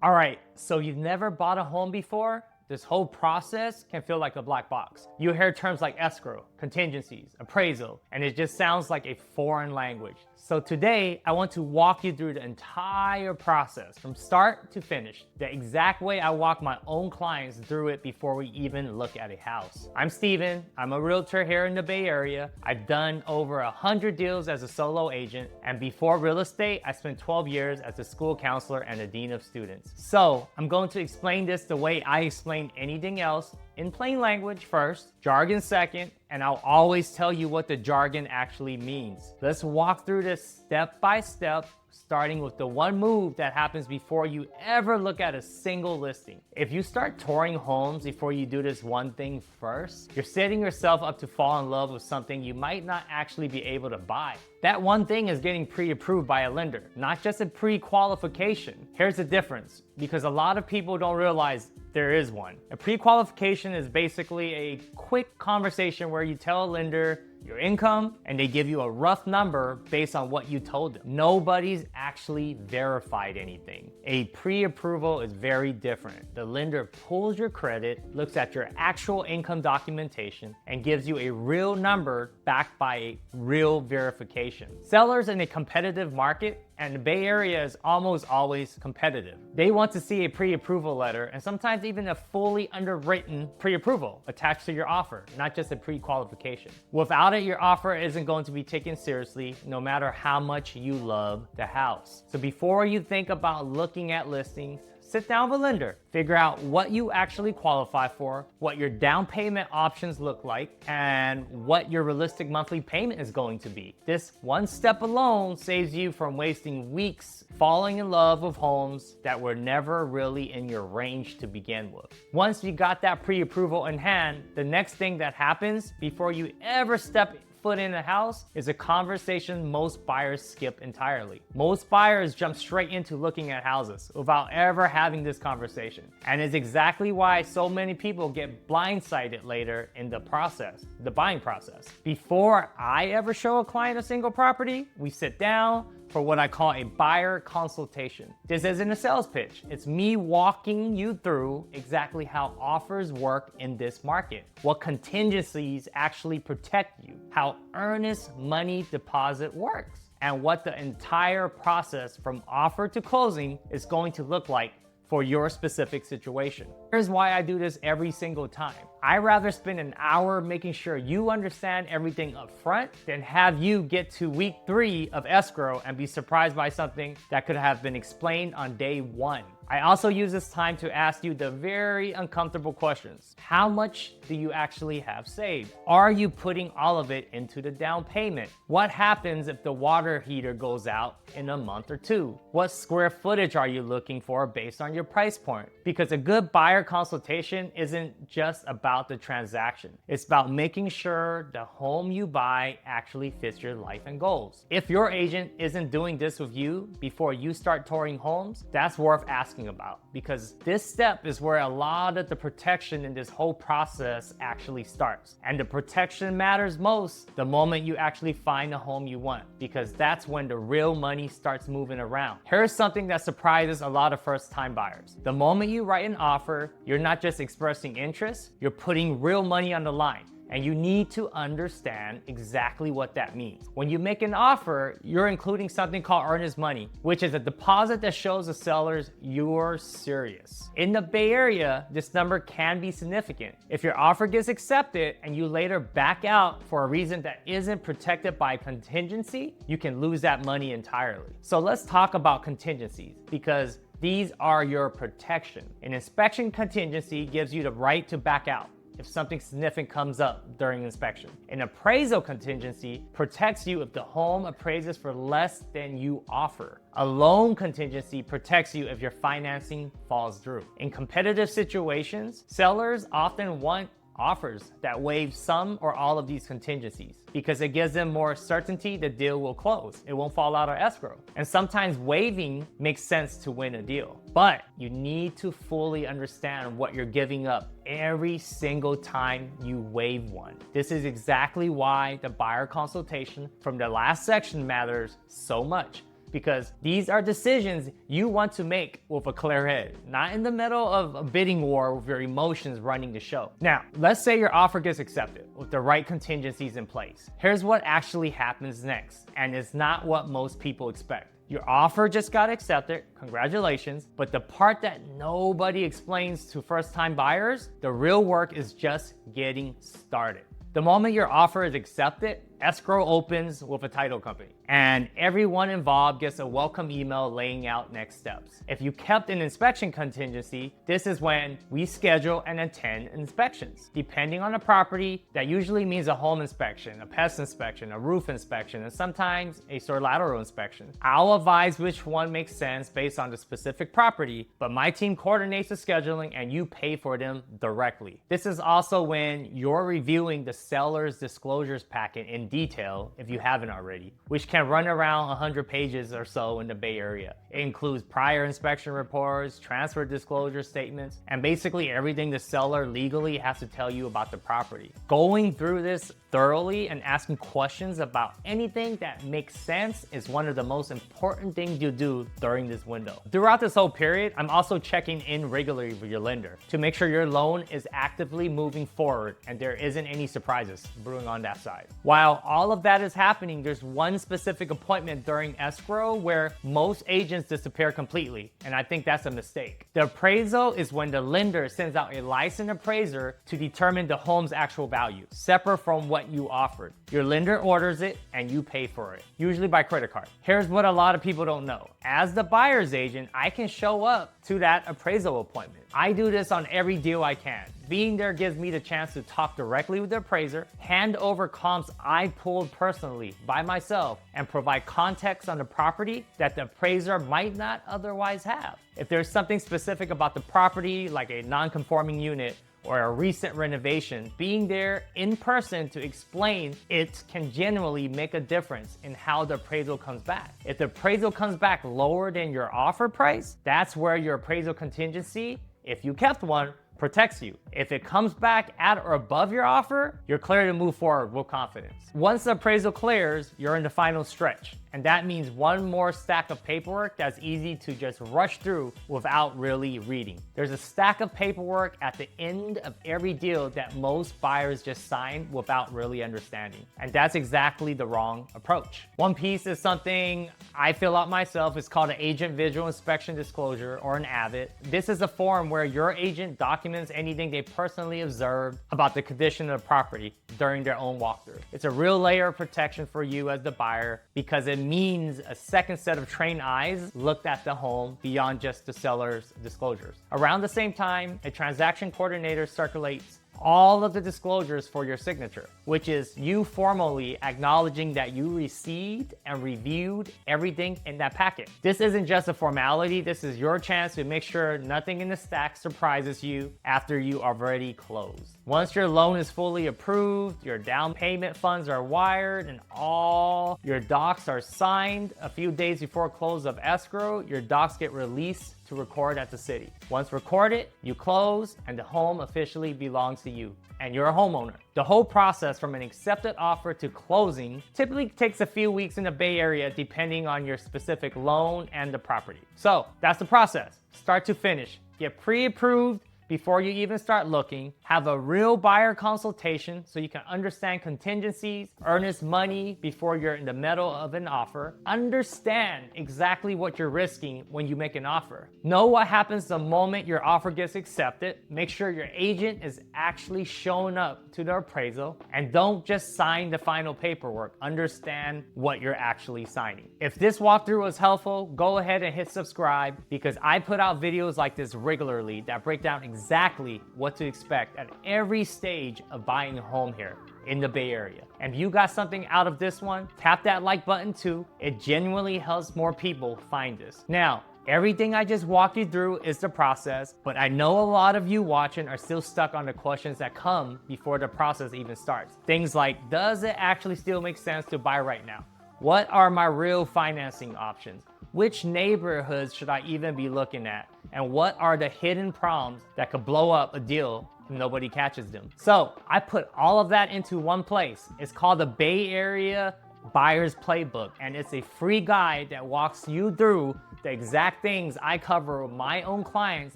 All right, so you've never bought a home before? This whole process can feel like a black box. You hear terms like escrow, contingencies, appraisal, and it just sounds like a foreign language. So today, I want to walk you through the entire process from start to finish, the exact way I walk my own clients through it before we even look at a house. I'm Steven, I'm a realtor here in the Bay Area. I've done over 100 deals as a solo agent, and before real estate, I spent 12 years as a school counselor and a dean of students. So I'm going to explain this the way I explain anything else, in plain language first, jargon second, and I'll always tell you what the jargon actually means. Let's walk through this step by step, starting with the one move that happens before you ever look at a single listing. If you start touring homes before you do this one thing first, you're setting yourself up to fall in love with something you might not actually be able to buy. That one thing is getting pre-approved by a lender, not just a pre-qualification. Here's the difference, because a lot of people don't realize there is one. A pre-qualification is basically a quick conversation where you tell a lender your income and they give you a rough number based on what you told them. Nobody's actually verified anything. A pre-approval is very different. The lender pulls your credit, looks at your actual income documentation, and gives you a real number backed by a real verification. Sellers in a competitive market, and the Bay Area is almost always competitive. They want to see a pre-approval letter and sometimes even a fully underwritten pre-approval attached to your offer, not just a pre-qualification. Without it, your offer isn't going to be taken seriously no matter how much you love the house. So before you think about looking at listings, sit down with a lender, figure out what you actually qualify for, what your down payment options look like, and what your realistic monthly payment is going to be. This one step alone saves you from wasting weeks falling in love with homes that were never really in your range to begin with. Once you got that pre-approval in hand, the next thing that happens before you ever step foot in a house is a conversation most buyers skip entirely. Most buyers jump straight into looking at houses without ever having this conversation. And it's exactly why so many people get blindsided later in the process, the buying process. Before I ever show a client a single property, we sit down for what I call a buyer consultation. This isn't a sales pitch. It's me walking you through exactly how offers work in this market, what contingencies actually protect you, how earnest money deposit works, and what the entire process from offer to closing is going to look like for your specific situation. Here's why I do this every single time. I'd rather spend an hour making sure you understand everything up front than have you get to week 3 of escrow and be surprised by something that could have been explained on day 1. I also use this time to ask you the very uncomfortable questions. How much do you actually have saved? Are you putting all of it into the down payment? What happens if the water heater goes out in a month or 2? What square footage are you looking for based on your price point? Because a good buyer consultation isn't just about the transaction. It's about making sure the home you buy actually fits your life and goals. If your agent isn't doing this with you before you start touring homes, that's worth asking about, because this step is where a lot of the protection in this whole process actually starts. And the protection matters most the moment you actually find the home you want, because that's when the real money starts moving around. Here's something that surprises a lot of first-time buyers. The moment you write an offer, you're not just expressing interest, you're putting real money on the line. And you need to understand exactly what that means. When you make an offer, you're including something called earnest money, which is a deposit that shows the sellers you're serious. In the Bay Area, this number can be significant. If your offer gets accepted and you later back out for a reason that isn't protected by contingency, you can lose that money entirely. So let's talk about contingencies, because these are your protection. An inspection contingency gives you the right to back out if something significant comes up during inspection. An appraisal contingency protects you if the home appraises for less than you offer. A loan contingency protects you if your financing falls through. In competitive situations, sellers often want offers that waive some or all of these contingencies because it gives them more certainty the deal will close. It won't fall out of escrow. And sometimes waiving makes sense to win a deal. But you need to fully understand what you're giving up every single time you waive one. This is exactly why the buyer consultation from the last section matters so much. because these are decisions you want to make with a clear head, not in the middle of a bidding war with your emotions running the show. Now, let's say your offer gets accepted with the right contingencies in place. Here's what actually happens next, and it's not what most people expect. Your offer just got accepted, congratulations, but the part that nobody explains to first-time buyers, the real work is just getting started. The moment your offer is accepted, escrow opens with a title company, and everyone involved gets a welcome email laying out next steps. If you kept an inspection contingency, this is when we schedule and attend inspections. Depending on the property, that usually means a home inspection, a pest inspection, a roof inspection, and sometimes a lateral inspection. I'll advise which one makes sense based on the specific property, but my team coordinates the scheduling and you pay for them directly. This is also when you're reviewing the seller's disclosures packet in detail if you haven't already, which can run around 100 pages or so in the Bay Area. It includes prior inspection reports, transfer disclosure statements, and basically everything the seller legally has to tell you about the property. Going through this thoroughly and asking questions about anything that makes sense is one of the most important things you do during this window. Throughout this whole period, I'm also checking in regularly with your lender to make sure your loan is actively moving forward and there isn't any surprises brewing on that side. While all of that is happening, there's one specific appointment during escrow where most agents disappear completely, and I think that's a mistake. The appraisal is when the lender sends out a licensed appraiser to determine the home's actual value, separate from what you offered. Your lender orders it and you pay for it, usually by credit card. Here's what a lot of people don't know. As the buyer's agent, I can show up to that appraisal appointment. I do this on every deal I can. Being there gives me the chance to talk directly with the appraiser, hand over comps I pulled personally by myself, and provide context on the property that the appraiser might not otherwise have. If there's something specific about the property, like a non-conforming unit or a recent renovation, being there in person to explain it can genuinely make a difference in how the appraisal comes back. If the appraisal comes back lower than your offer price, that's where your appraisal contingency, if you kept one, protects you. If it comes back at or above your offer, you're clear to move forward with confidence. Once the appraisal clears, you're in the final stretch. And that means one more stack of paperwork that's easy to just rush through without really reading. There's a stack of paperwork at the end of every deal that most buyers just sign without really understanding. And that's exactly the wrong approach. One piece is something I fill out myself. It's called an Agent Visual Inspection Disclosure, or an AVID. This is a form where your agent documents anything they personally observed about the condition of the property during their own walkthrough. It's a real layer of protection for you as the buyer because it means a second set of trained eyes looked at the home beyond just the seller's disclosures. Around the same time, a transaction coordinator circulates all of the disclosures for your signature, which is you formally acknowledging that you received and reviewed everything in that packet. This isn't just a formality, this is your chance to make sure nothing in the stack surprises you after you already closed. Once your loan is fully approved, your down payment funds are wired, and all your docs are signed, a few days before close of escrow, your docs get released to record at the city. Once recorded, you close and the home officially belongs to you and you're a homeowner. The whole process from an accepted offer to closing typically takes a few weeks in the Bay Area depending on your specific loan and the property. So that's the process, start to finish. Get pre-approved before you even start looking, have a real buyer consultation so you can understand contingencies, earnest money before you're in the middle of an offer, understand exactly what you're risking when you make an offer. Know what happens the moment your offer gets accepted, make sure your agent is actually showing up to the appraisal, and don't just sign the final paperwork, understand what you're actually signing. If this walkthrough was helpful, go ahead and hit subscribe because I put out videos like this regularly that break down exactly what to expect at every stage of buying a home here in the Bay Area. And if you got something out of this one, tap that like button too. It genuinely helps more people find this. Now, everything I just walked you through is the process, but I know a lot of you watching are still stuck on the questions that come before the process even starts. Things like, does it actually still make sense to buy right now? What are my real financing options? Which neighborhoods should I even be looking at? And what are the hidden problems that could blow up a deal if nobody catches them? So I put all of that into one place. It's called the Bay Area Buyer's Playbook, and it's a free guide that walks you through the exact things I cover with my own clients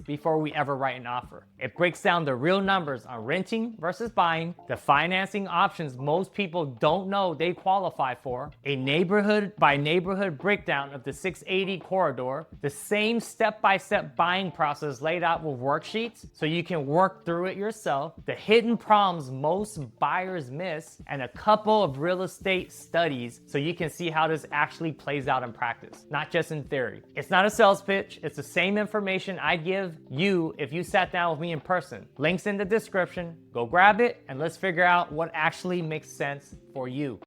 before we ever write an offer. It breaks down the real numbers on renting versus buying, the financing options most people don't know they qualify for, a neighborhood by neighborhood breakdown of the 680 corridor, the same step-by-step buying process laid out with worksheets so you can work through it yourself, the hidden problems most buyers miss, and a couple of real estate studies so you can see how this actually plays out in practice, not just in theory. It's not a sales pitch. It's the same information I'd give you if you sat down with me in person. Links in the description. Go grab it and let's figure out what actually makes sense for you.